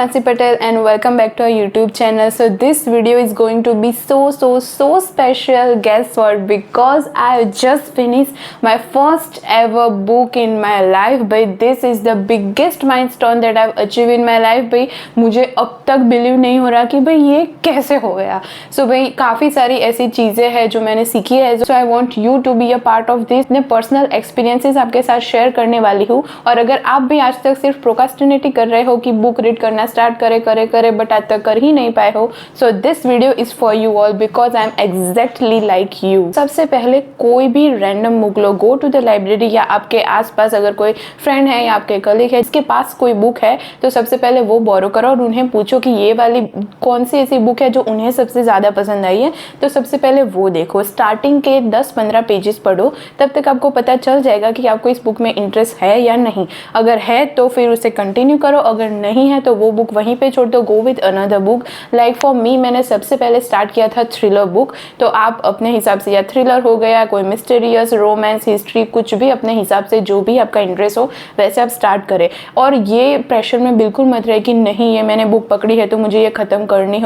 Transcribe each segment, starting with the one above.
Fancy Patel and welcome back to our YouTube channel. So this video is going to be so special. Guess what? Because I just finished my first ever book in my life. But this is the biggest milestone that I've achieved in my life. भाई मुझे अब तक believe नहीं हो रहा कि भाई ये कैसे हो गया. So भाई काफ़ी सारी ऐसी चीज़ें हैं जो मैंने सीखी है. So I want you to be a part of this. अपने पर्सनल एक्सपीरियंसेस आपके साथ शेयर करने वाली हूँ. और अगर आप भी आज तक सिर्फ प्रोकास्टिनेट कर रहे हो कि बुक रीड करना स्टार्ट करे बट आज तक कर ही नहीं पाए हो, so this video is for you all because I am exactly like you. सबसे पहले कोई भी रैंडम बुक लो, गो टू द लाइब्रेरी या आपके आसपास अगर कोई फ्रेंड है या आपके कलीग है इसके पास कोई बुक है तो सबसे पहले वो बोरो करो और उन्हें पूछो कि ये वाली कौन सी ऐसी बुक है जो उन्हें सबसे ज़्यादा पसंद आई है. तो सबसे पहले वो देखो, स्टार्टिंग के 10-15 पेजेस पढ़ो, तब तक आपको पता चल जाएगा कि आपको इस बुक में इंटरेस्ट है या नहीं. अगर है तो फिर उसे कंटिन्यू करो, अगर नहीं है तो वो बुक वहीं पे छोड़ दो, go with another book. Like for me, मैंने सबसे पहले स्टार्ट किया था थ्रिलर बुक. तो आप अपने हिसाब से, या थ्रिलर हो गया, कोई मिस्टीरियस, रोमांस, हिस्ट्री, कुछ भी अपने हिसाब से जो भी आपका इंटरेस्ट हो वैसे आप स्टार्ट करें. और ये प्रेशर में बिल्कुल मत रहे कि नहीं ये मैंने बुक पकड़ी है तो मुझे ये ख़त्म करनी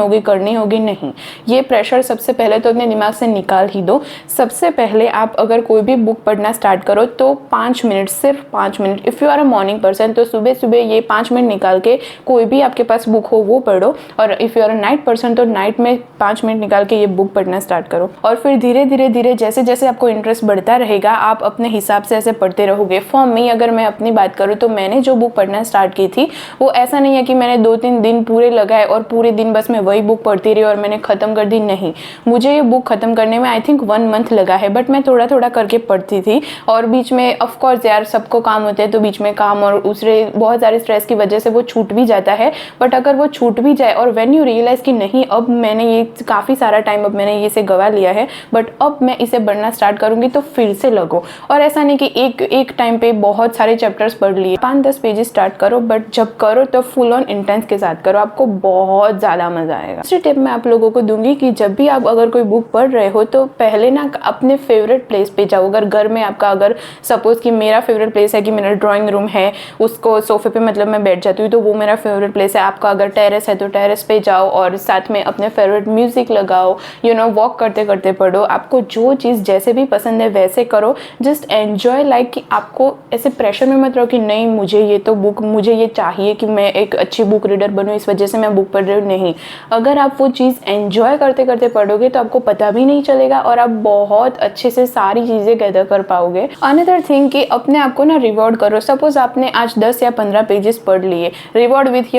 होगी. नहीं, ये प्रेशर सबसे पहले तो अपने दिमाग से निकाल ही दो. सबसे पहले आप अगर कोई भी बुक पढ़ना स्टार्ट करो तो 5 मिनट, सिर्फ 5 minute. If you are a morning person तो सुबह ये 5 मिनट निकाल के कोई भी आपके पास बुक हो वो पढ़ो. और if you are a night person तो नाइट में 5 मिनट निकाल के ये बुक पढ़ना स्टार्ट करो. और फिर धीरे जैसे जैसे आपको इंटरेस्ट बढ़ता रहेगा आप अपने हिसाब से ऐसे पढ़ते रहोगे. फॉर मी, अगर मैं अपनी बात करूँ तो मैंने जो बुक पढ़ना स्टार्ट की थी वो ऐसा नहीं है कि मैंने 2-3 दिन पूरे लगाए और पूरे दिन बस मैं वही बुक पढ़ती रही और मैंने ख़त्म कर दी. नहीं, मुझे ये बुक ख़त्म करने में आई थिंक 1 मंथ लगा है. बट मैं थोड़ा करके पढ़ती थी और बीच में ऑफकोर्स यार सबको काम होते हैं तो बीच में काम और दूसरे बहुत सारे स्ट्रेस की वजह से वो छूट भी जाता है. बट अगर वो छूट भी जाए और व्हेन यू रियलाइज़ कि नहीं अब मैंने ये काफ़ी सारा टाइम अब मैंने ये से गवा लिया है बट अब मैं इसे पढ़ना स्टार्ट करूँगी तो फिर से लगो. और ऐसा नहीं कि एक टाइम पे बहुत सारे चैप्टर्स पढ़ लिए, 5-10 पेजेस स्टार्ट करो बट जब करो तो फुल ऑन इंटेंस के साथ करो, आपको बहुत ज़्यादा मज़ा आएगा. दूसरी टिप मैं आप लोगों को दूंगी कि जब भी आप अगर कोई बुक पढ़ रहे हो तो पहले ना अपने फेवरेट प्लेस पे जाओ. अगर घर में आपका, अगर सपोज कि मेरा फेवरेट प्लेस है कि मेरा ड्राइंग रूम है, उसको सोफे पे मतलब मैं बैठ जाती हूँ तो वो मेरा फेवरेट प्लेस है. आपका अगर टेरेस है तो टेरेस पे जाओ और साथ में अपने फेवरेट म्यूजिक लगाओ, वॉक करते करते पढ़ो. आपको जो चीज़ जैसे भी पसंद है वैसे करो. जस्ट एन्जॉय, लाइक कि आपको ऐसे प्रेशर में मत रहो कि नहीं मुझे ये तो बुक, मुझे ये चाहिए कि मैं एक अच्छी बुक रीडर बनूँ इस वजह से मैं बुक पढ़ रही हूँ. नहीं, अगर आप वो चीज़ एन्जॉय करते करते पढ़ोगे तो आपको पता भी नहीं चलेगा और आप बहुत अच्छे से सारी चीज़ें गैदर कर पाओगे. अनदर थिंग कि अपने आप को ना रिवॉर्ड करो. सपोज आपने आज 10 या 15 पेजेस पढ़ लिए, reward with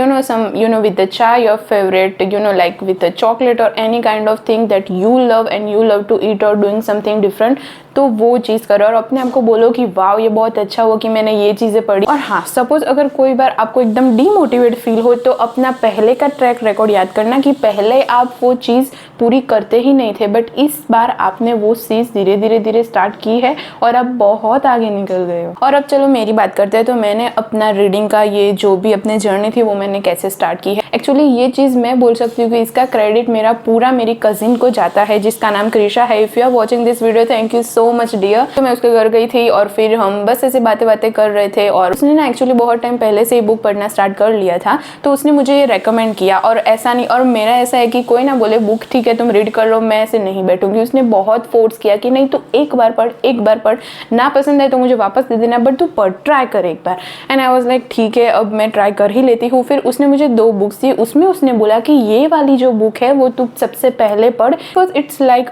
with the chai your favorite, like with a chocolate or any kind of thing that you love and you love to eat or doing something different. तो वो चीज़ करो और अपने आप को बोलो कि वाव ये बहुत अच्छा हुआ कि मैंने ये चीज़ें पढ़ी. और हाँ, सपोज अगर कोई बार आपको एकदम डीमोटिवेट फील हो तो अपना पहले का ट्रैक रिकॉर्ड याद करना कि पहले आप वो चीज़ पूरी करते ही नहीं थे बट इस बार आपने वो चीज़ धीरे स्टार्ट की है और आप बहुत आगे निकल गए हो. और अब चलो मेरी बात करते हैं. तो मैंने अपना रीडिंग का ये जो भी अपनी जर्नी थी वो मैंने कैसे स्टार्ट की है. एक्चुअली ये चीज़ मैं बोल सकती हूँ कि इसका क्रेडिट मेरा पूरा मेरी कजिन को जाता है जिसका नाम कृषा है. If you are watching this video, thank you so much dear. तो मैं उसके घर गई थी और फिर हम बस ऐसे बातें कर रहे थे और उसने ना एक्चुअली बहुत टाइम पहले से ही बुक पढ़ना स्टार्ट कर लिया था तो उसने मुझे ये रेकमेंड किया. और ऐसा नहीं, और मेरा ऐसा है कि कोई ना बोले बुक ठीक है तुम रीड कर लो, मैं ऐसे नहीं बैठूंगी. उसने बहुत फोर्स किया कि नहीं तू एक बार पढ़, ना पसंद है तो मुझे वापस दे देना बट तू पढ़, ट्राई कर एक बार. एंड आई वाज लाइक ठीक है अब मैं ट्राई कर ही लेती हूँ. फिर उसने मुझे 2 बुक्स दी. उसमें उसने बोला कि ये वाली जो बुक है वो तू सबसे पहले पढ़ because it's like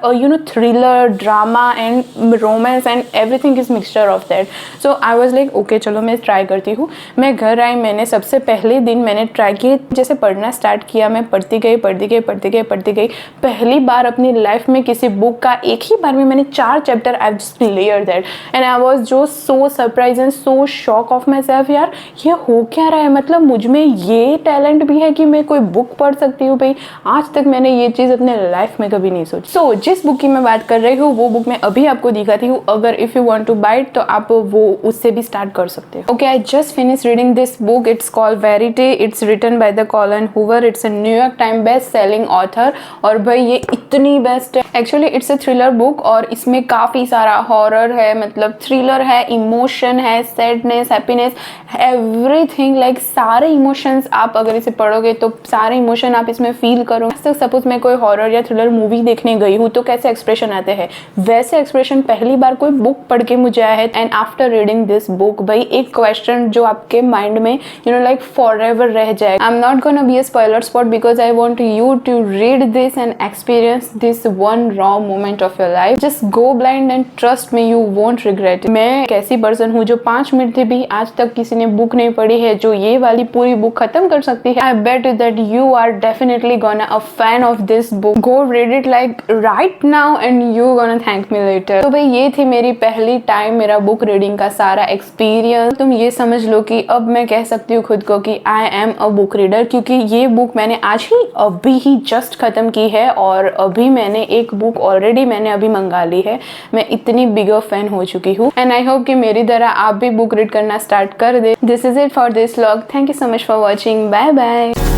thriller, drama and romance and everything is mixture of that. So I was like okay चलो मैं ट्राई करती हूँ. मैं घर आई, मैंने सबसे पहले दिन मैंने ट्राई किया, जैसे पढ़ना स्टार्ट किया मैं पढ़ती गई. पहली बार अपनी लाइफ में किसी बुक का एक ही बार में मैंने 4 chapter I just clear that and I was जो so surprise and so shock of myself. यार ये हो क्या रहा है, मतलब मुझ में ये टैलेंट भी है कि मैं कोई बुक पढ़ सकती हूँ. भाई आज तक मैंने ये चीज़ अपने लाइफ में कभी नहीं सोची. सो जिस बुक की मैं बात कर रही हूँ वो बुक मैं अभी आपको दिखाती हूँ. अगर if you want to buy it तो आप वो उससे भी स्टार्ट कर सकते हो. Okay, I just finish reading this book. It's called Verity. It's written by the Colleen Hoover. It's a New York time best selling author. और भाई ये इतनी बेस्ट है actually it's a thriller book और इसमें काफ़ी सारा हॉरर है, मतलब थ्रिलर है, इमोशन है, सैडनेस, हैप्पीनेस, एवरीथिंग, लाइक सारे इमोशंस आप अगर इसे पढ़ोगे तो सारे इमोशन आप इसमें फील करोगे। तो सपोज मैं कोई हॉरर या थ्रिलर मूवी देखने गई हूँ तो कैसे एक्सप्रेशन आते हैं, वैसे एक्सप्रेशन पहली बार कोई बुक पढ़ के मुझे आया है। And after reading this book, भाई एक क्वेश्चन जो आपके माइंड में लाइक फॉर एवर रह जाए। I am not gonna be a spoiler spot because I want you to read this and experience this one raw moment of your life. Just go blind and trust me, you won't regret. मैं एक ऐसी person हूँ जो 5 minute भी आज तक किसी ने बुक नहीं पढ़ी है जो ये वाली पूरी बुक खत्म कर सकती है। I bet that you are definitely gonna a fan of this book. Go read it like right now and you gonna thank me later. तो भाई ये थी मेरी पहली टाइम मेरा बुक रीडिंग का सारा एक्सपीरियंस। तुम ये समझ लो कि अब मैं कह सकती हूँ खुद को कि I am a book reader, क्योंकि ये बुक मैंने आज ही अभी ही जस्ट खत्म की है और अभी मैंने एक बुक ऑलरेडी मैंने अभी मंगा ली है। मैं इतनी बिगर फैन हो चुकी हूँ एंड आई होप कि मेरी तरह आप भी बुक रीड करना स्टार्ट कर दे। This is it for this vlog. Thank you so much for watching. Bye bye.